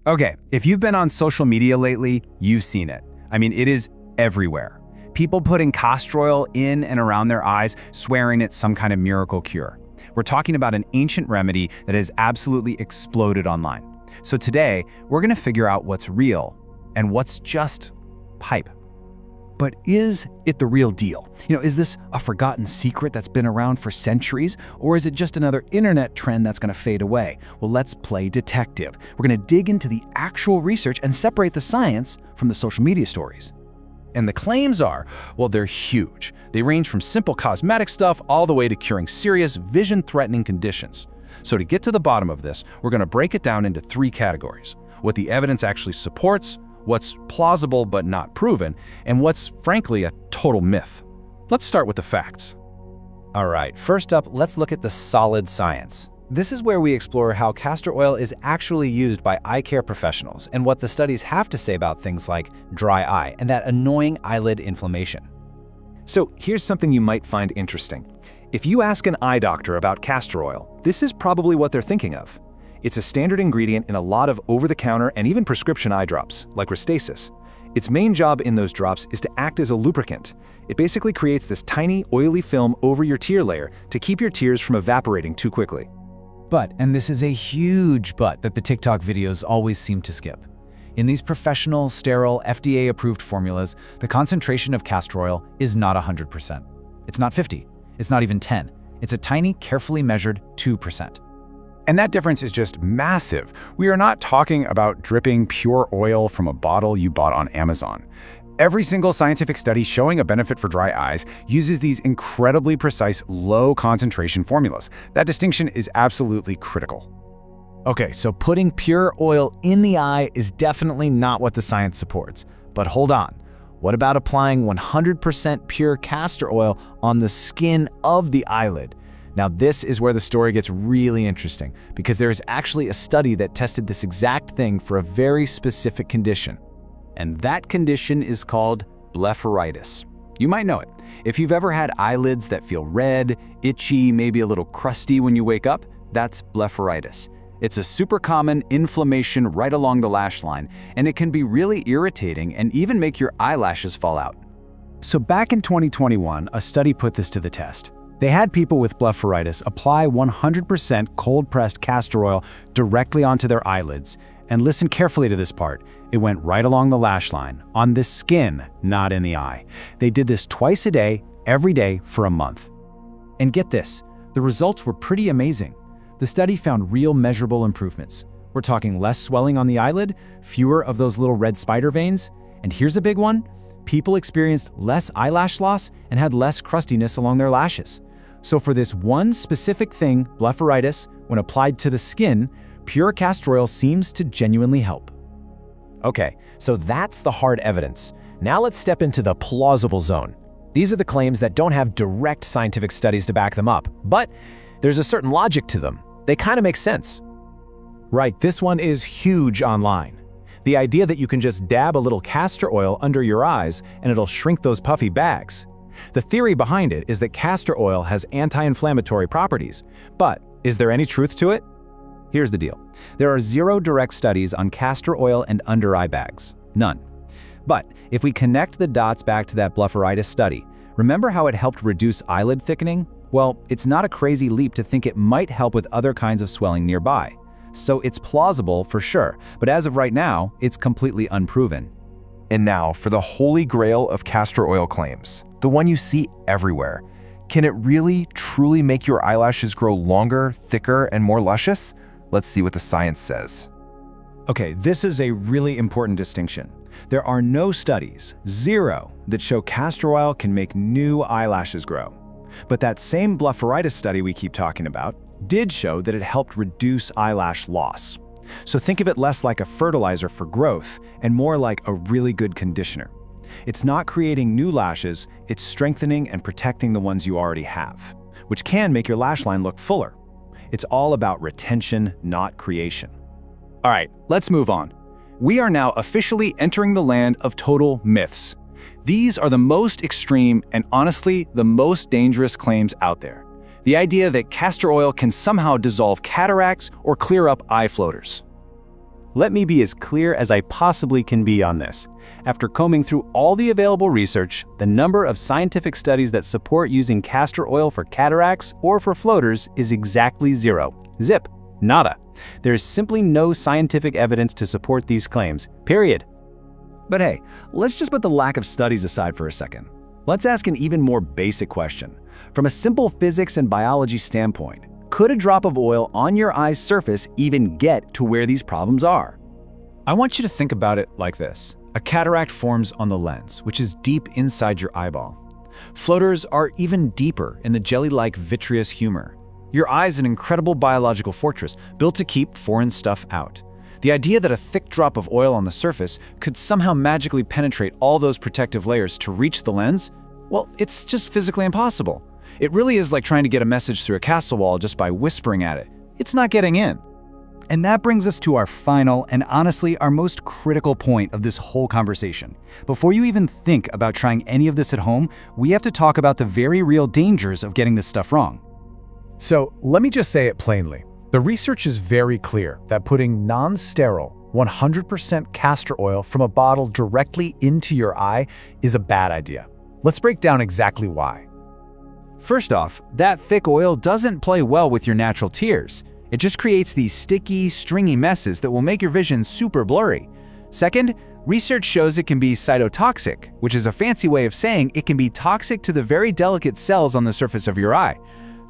Okay, if you've been on social media lately, you've seen it. I mean, it is everywhere. People putting castor oil in and around their eyes, swearing it's some kind of miracle cure. We're talking about an ancient remedy that has absolutely exploded online. So today, we're going to figure out what's real and what's just hype. But is it the real deal? Is this a forgotten secret that's been around for centuries? Or is it just another internet trend that's going to fade away? Well, let's play detective. We're going to dig into the actual research and separate the science from the social media stories. And the claims are, well, they're huge. They range from simple cosmetic stuff all the way to curing serious, vision-threatening conditions. So to get to the bottom of this, we're going to break it down into 3 categories: what the evidence actually supports, what's plausible but not proven, and what's, frankly, a total myth. Let's start with the facts. All right, first up, let's look at the solid science. This is where we explore how castor oil is actually used by eye care professionals and what the studies have to say about things like dry eye and that annoying eyelid inflammation. So here's something you might find interesting. If you ask an eye doctor about castor oil, this is probably what they're thinking of. It's a standard ingredient in a lot of over-the-counter and even prescription eye drops, like Restasis. Its main job in those drops is to act as a lubricant. It basically creates this tiny, oily film over your tear layer to keep your tears from evaporating too quickly. But, and this is a huge but that the TikTok videos always seem to skip. In these professional, sterile, FDA-approved formulas, the concentration of castor oil is not 100%. It's not 50. It's not even 10. It's a tiny, carefully measured 2%. And that difference is just massive. We are not talking about dripping pure oil from a bottle you bought on Amazon. Every single scientific study showing a benefit for dry eyes uses these incredibly precise, low-concentration formulas. That distinction is absolutely critical. Okay, so putting pure oil in the eye is definitely not what the science supports. But hold on. What about applying 100% pure castor oil on the skin of the eyelid? Now, this is where the story gets really interesting, because there is actually a study that tested this exact thing for a very specific condition. And that condition is called blepharitis. You might know it. If you've ever had eyelids that feel red, itchy, maybe a little crusty when you wake up, that's blepharitis. It's a super common inflammation right along the lash line, and it can be really irritating and even make your eyelashes fall out. So back in 2021, a study put this to the test. They had people with blepharitis apply 100% cold-pressed castor oil directly onto their eyelids. And listen carefully to this part. It went right along the lash line, on the skin, not in the eye. They did this twice a day, every day, for a month. And get this, the results were pretty amazing. The study found real measurable improvements. We're talking less swelling on the eyelid, fewer of those little red spider veins, and here's a big one, people experienced less eyelash loss and had less crustiness along their lashes. So for this one specific thing, blepharitis, when applied to the skin, pure castor oil seems to genuinely help. Okay, so that's the hard evidence. Now let's step into the plausible zone. These are the claims that don't have direct scientific studies to back them up, but there's a certain logic to them. They kind of make sense. Right, this one is huge online. The idea that you can just dab a little castor oil under your eyes and it'll shrink those puffy bags. The theory behind it is that castor oil has anti-inflammatory properties, but is there any truth to it? Here's the deal. There are 0 direct studies on castor oil and under-eye bags. None. But if we connect the dots back to that blepharitis study, remember how it helped reduce eyelid thickening? Well, it's not a crazy leap to think it might help with other kinds of swelling nearby. So it's plausible for sure, but as of right now, it's completely unproven. And now for the holy grail of castor oil claims, the one you see everywhere. Can it really, truly make your eyelashes grow longer, thicker, and more luscious? Let's see what the science says. Okay, this is a really important distinction. There are no studies, 0, that show castor oil can make new eyelashes grow. But that same blepharitis study we keep talking about did show that it helped reduce eyelash loss. So think of it less like a fertilizer for growth and more like a really good conditioner. It's not creating new lashes, it's strengthening and protecting the ones you already have, which can make your lash line look fuller. It's all about retention, not creation. All right, let's move on. We are now officially entering the land of total myths. These are the most extreme and honestly the most dangerous claims out there. The idea that castor oil can somehow dissolve cataracts or clear up eye floaters. Let me be as clear as I possibly can be on this. After combing through all the available research, the number of scientific studies that support using castor oil for cataracts or for floaters is exactly 0. Zip. Nada. There is simply no scientific evidence to support these claims. Period. But hey, let's just put the lack of studies aside for a second. Let's ask an even more basic question. From a simple physics and biology standpoint, could a drop of oil on your eye's surface even get to where these problems are? I want you to think about it like this. A cataract forms on the lens, which is deep inside your eyeball. Floaters are even deeper in the jelly-like vitreous humor. Your eye is an incredible biological fortress built to keep foreign stuff out. The idea that a thick drop of oil on the surface could somehow magically penetrate all those protective layers to reach the lens, well, it's just physically impossible. It really is like trying to get a message through a castle wall just by whispering at it. It's not getting in. And that brings us to our final and honestly our most critical point of this whole conversation. Before you even think about trying any of this at home, we have to talk about the very real dangers of getting this stuff wrong. So let me just say it plainly. The research is very clear that putting non-sterile, 100% castor oil from a bottle directly into your eye is a bad idea. Let's break down exactly why. First off, that thick oil doesn't play well with your natural tears. It just creates these sticky, stringy messes that will make your vision super blurry. Second, research shows it can be cytotoxic, which is a fancy way of saying it can be toxic to the very delicate cells on the surface of your eye.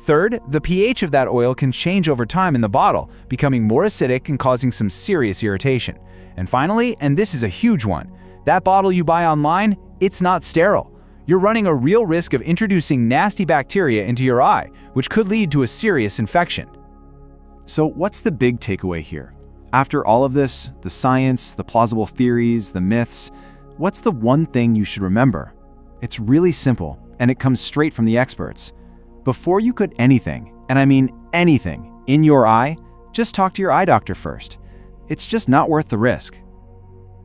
Third, the pH of that oil can change over time in the bottle, becoming more acidic and causing some serious irritation. And finally, and this is a huge one, that bottle you buy online, it's not sterile. You're running a real risk of introducing nasty bacteria into your eye, which could lead to a serious infection. So what's the big takeaway here? After all of this, the science, the plausible theories, the myths, what's the one thing you should remember? It's really simple, and it comes straight from the experts. Before you put anything, and I mean anything, in your eye, just talk to your eye doctor first. It's just not worth the risk.